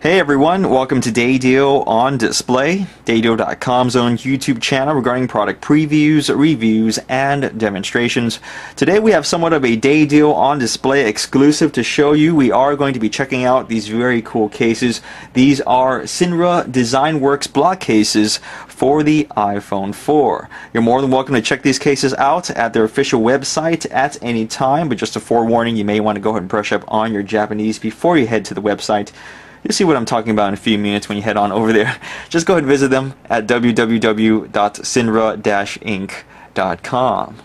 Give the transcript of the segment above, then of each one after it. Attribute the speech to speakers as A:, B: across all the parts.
A: Hey everyone, welcome to Day Deal on Display, daydeal.com's own YouTube channel regarding product previews, reviews, and demonstrations. Today we have somewhat of a Day Deal on Display exclusive to show you. We are going to be checking out these very cool cases. These are Sinra DesignWorks block cases for the iPhone 4. You're more than welcome to check these cases out at their official website at any time, but just a forewarning, you may want to go ahead and brush up on your Japanese before you head to the website. You'll see what I'm talking about in a few minutes when you head on over there. Just go ahead and visit them at www.sinra-inc.com.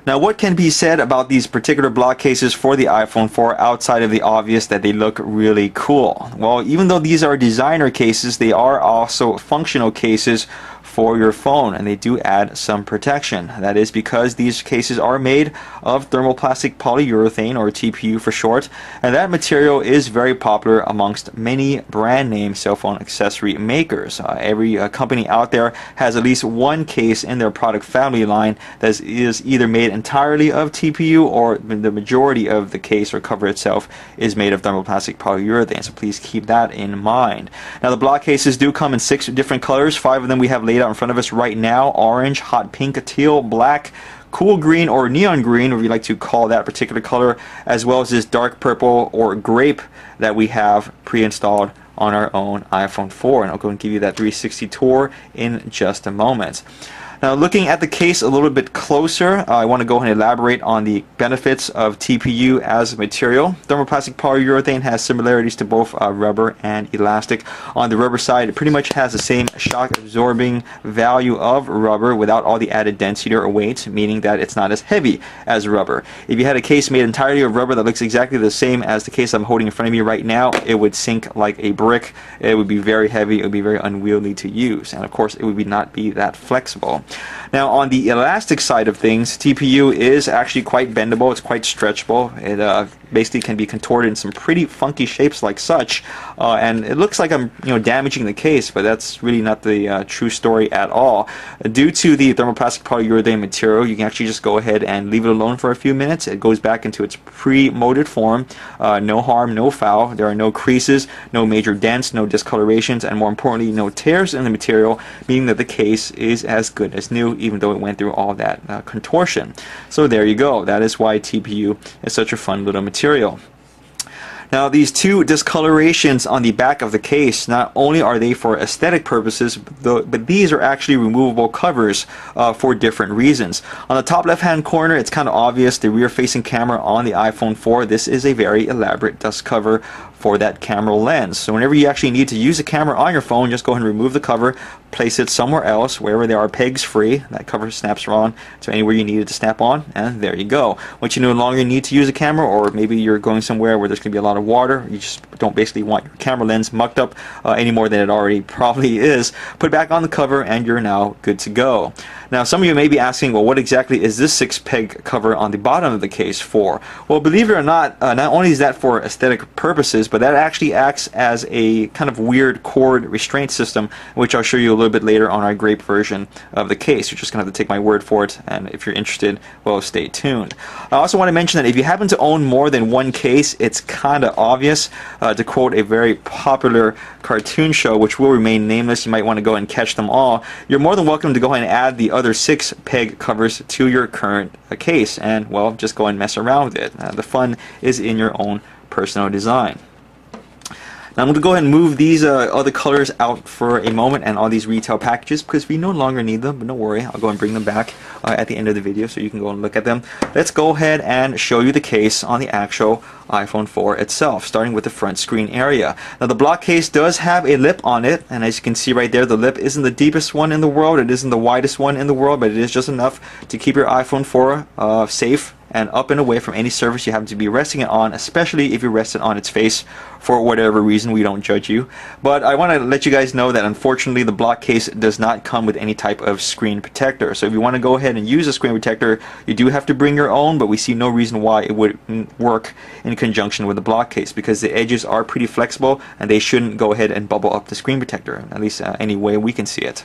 A: Now, what can be said about these particular block cases for the iPhone 4 outside of the obvious that they look really cool? Well, even though these are designer cases, they are also functional cases for your phone, and they do add some protection. That is because these cases are made of thermoplastic polyurethane, or TPU for short, and that material is very popular amongst many brand name cell phone accessory makers. Every company out there has at least one case in their product family line that is either made entirely of TPU, or the majority of the case or cover itself is made of thermoplastic polyurethane, so please keep that in mind. Now, the block cases do come in 6 different colors. 5 of them we have laid out in front of us right now: orange, hot pink, teal, black, cool green, or neon green, or if you like to call that particular color, as well as this dark purple or grape that we have pre-installed on our own iPhone 4. And I'll go and give you that 360 tour in just a moment. Now, looking at the case a little bit closer, I want to go ahead and elaborate on the benefits of TPU as a material. Thermoplastic polyurethane has similarities to both rubber and elastic. On the rubber side, it pretty much has the same shock absorbing value of rubber without all the added density or weight, meaning that it's not as heavy as rubber. If you had a case made entirely of rubber that looks exactly the same as the case I'm holding in front of me right now, it would sink like a brick. It would be very heavy. It would be very unwieldy to use, and of course it would not be that flexible. Now, on the elastic side of things, TPU is actually quite bendable. It's quite stretchable. It basically can be contorted in some pretty funky shapes like such, and it looks like I'm damaging the case, but that's really not the true story at all. Due to the thermoplastic polyurethane material, you can actually just go ahead and leave it alone for a few minutes. It goes back into its pre-molded form. No harm, no foul. There are no creases, no major dents, no discolorations, and more importantly, no tears in the material, meaning that the case is as good as new, even though it went through all that contortion. So there you go. That is why TPU is such a fun little material. Now, these 2 discolorations on the back of the case, not only are they for aesthetic purposes, but these are actually removable covers for different reasons. On the top left-hand corner, it's kind of obvious, the rear-facing camera on the iPhone 4. This is a very elaborate dust cover for that camera lens. So whenever you actually need to use a camera on your phone, just go ahead and remove the cover, place it somewhere else, wherever there are pegs free. That cover snaps on to anywhere you need it to snap on, and there you go. Once you no longer need to use a camera, or maybe you're going somewhere where there's going to be a lot of water, you just don't basically want your camera lens mucked up any more than it already probably is, put it back on the cover and you're now good to go. Now, some of you may be asking, well, what exactly is this 6-peg cover on the bottom of the case for? Well, believe it or not, not only is that for aesthetic purposes, but that actually acts as a kind of weird cord restraint system, which I'll show you a little bit later on our grape version of the case. You're just going to have to take my word for it, and if you're interested, well, stay tuned. I also want to mention that if you happen to own more than one case, it's kind of obvious. To quote a very popular cartoon show, which will remain nameless, you might want to go and catch them all. You're more than welcome to go ahead and add the other 6-peg covers to your current case, and, well, just go and mess around with it. The fun is in your own personal design. Now, I'm going to go ahead and move these other colors out for a moment, and all these retail packages, because we no longer need them, but don't worry, I'll go and bring them back at the end of the video so you can go and look at them. Let's go ahead and show you the case on the actual iPhone 4 itself, starting with the front screen area. Now, the block case does have a lip on it, and as you can see right there, the lip isn't the deepest one in the world, it isn't the widest one in the world, but it is just enough to keep your iPhone 4 safe and up and away from any surface you happen to be resting it on, especially if you rest it on its face for whatever reason. We don't judge you. But I want to let you guys know that unfortunately the block case does not come with any type of screen protector. So if you want to go ahead and use a screen protector, you do have to bring your own, but we see no reason why it would work in conjunction with the block case, because the edges are pretty flexible and they shouldn't go ahead and bubble up the screen protector, at least any way we can see it.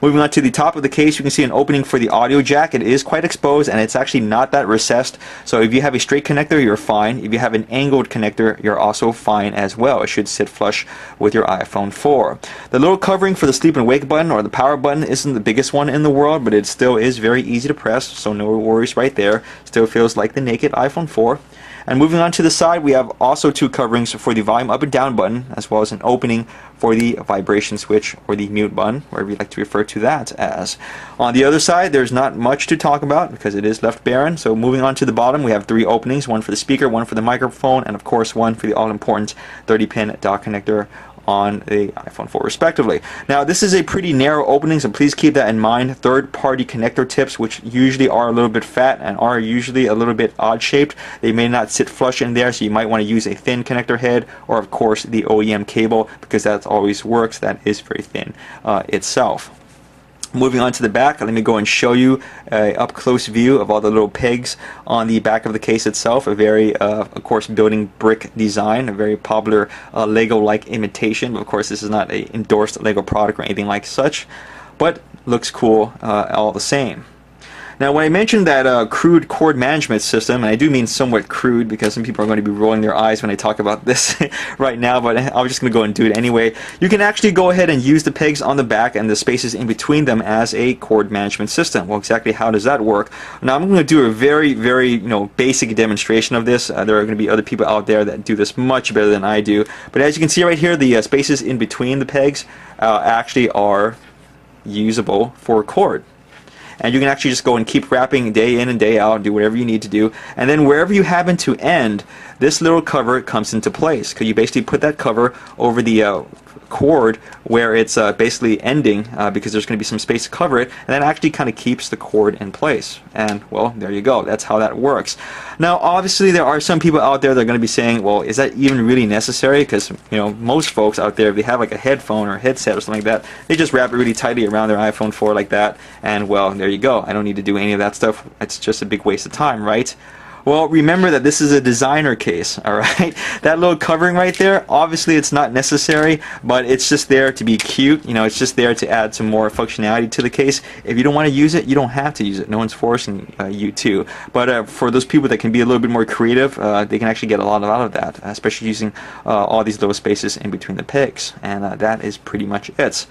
A: Moving on to the top of the case, you can see an opening for the audio jack. It is quite exposed and it's actually not that recessed, so if you have a straight connector, you're fine. If you have an angled connector, you're also fine point as well. It should sit flush with your iPhone 4. The little covering for the sleep and wake button or the power button isn't the biggest one in the world, but it still is very easy to press, so no worries right there. Still feels like the naked iPhone 4. And moving on to the side, we have also two coverings for the volume up and down button, as well as an opening for the vibration switch or the mute button, wherever you like to refer to that as. On the other side, there's not much to talk about because it is left barren. So moving on to the bottom, we have three openings, one for the speaker, one for the microphone, and of course one for the all-important 30-pin dock connector on the iPhone 4 respectively. Now this is a pretty narrow opening, so please keep that in mind. Third-party connector tips, which usually are a little bit fat and are usually a little bit odd shaped, they may not sit flush in there, so you might want to use a thin connector head, or of course the OEM cable, because that always works. That is very thin itself. Moving on to the back, let me go and show you an up-close view of all the little pegs on the back of the case itself. A very, of course, building brick design, a very popular Lego-like imitation. Of course, this is not an endorsed Lego product or anything like such, but looks cool all the same. Now, when I mentioned that crude cord management system, and I do mean somewhat crude because some people are going to be rolling their eyes when I talk about this right now, but I'm just going to go and do it anyway. You can actually go ahead and use the pegs on the back and the spaces in between them as a cord management system. Well, exactly how does that work? Now, I'm going to do a very, very basic demonstration of this. There are going to be other people out there that do this much better than I do. But as you can see right here, the spaces in between the pegs actually are usable for cord. And you can actually just go and keep wrapping day in and day out, do whatever you need to do, and then wherever you happen to end, this little cover comes into place, because you basically put that cover over the cord where it's basically ending, because there's going to be some space to cover it, and that actually kind of keeps the cord in place. And well, there you go, that's how that works. Now obviously there are some people out there that are going to be saying, well, is that even really necessary? Because most folks out there, if they have like a headphone or a headset or something like that, they just wrap it really tightly around their iPhone 4 like that, and well, there you go. I don't need to do any of that stuff. It's just a big waste of time, right? Well, remember that this is a designer case, alright? That little covering right there, obviously it's not necessary, but it's just there to be cute. It's just there to add some more functionality to the case. If you don't want to use it, you don't have to use it. No one's forcing you to. But for those people that can be a little bit more creative, they can actually get a lot out of that, especially using all these little spaces in between the pegs. And that is pretty much it.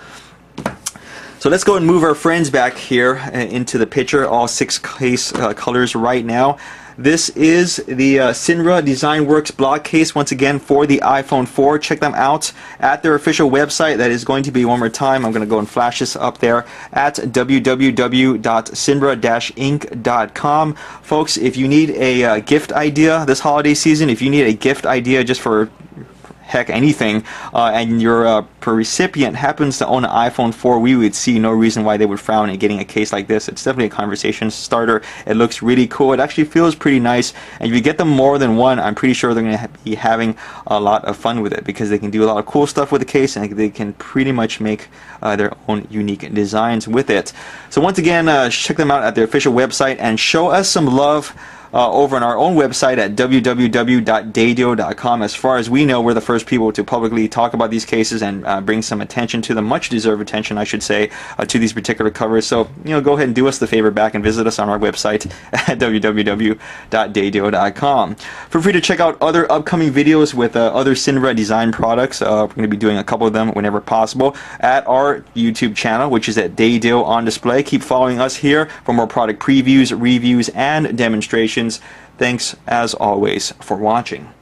A: So let's go and move our friends back here into the picture, all 6 case colors right now. This is the Sinra Design Works block case, once again, for the iPhone 4. Check them out at their official website. That is going to be, one more time, I'm going to go and flash this up there, at www.sinra-inc.com. Folks, if you need a gift idea this holiday season, if you need a gift idea just for heck anything, and your recipient happens to own an iPhone 4, we would see no reason why they would frown at getting a case like this. It's definitely a conversation starter. It looks really cool. It actually feels pretty nice, and if you get them more than one, I'm pretty sure they're going to be having a lot of fun with it, because they can do a lot of cool stuff with the case, and they can pretty much make their own unique designs with it. So once again, check them out at their official website and show us some love over on our own website at www.daydio.com. As far as we know, we're the first people to publicly talk about these cases and bring some attention to them, much deserved attention, I should say, to these particular covers. So, go ahead and do us the favor back and visit us on our website at www.daydio.com. Feel free to check out other upcoming videos with other Sinra design products. We're going to be doing a couple of them whenever possible at our YouTube channel, which is at Daydio on Display. Keep following us here for more product previews, reviews, and demonstrations. Thanks, as always, for watching.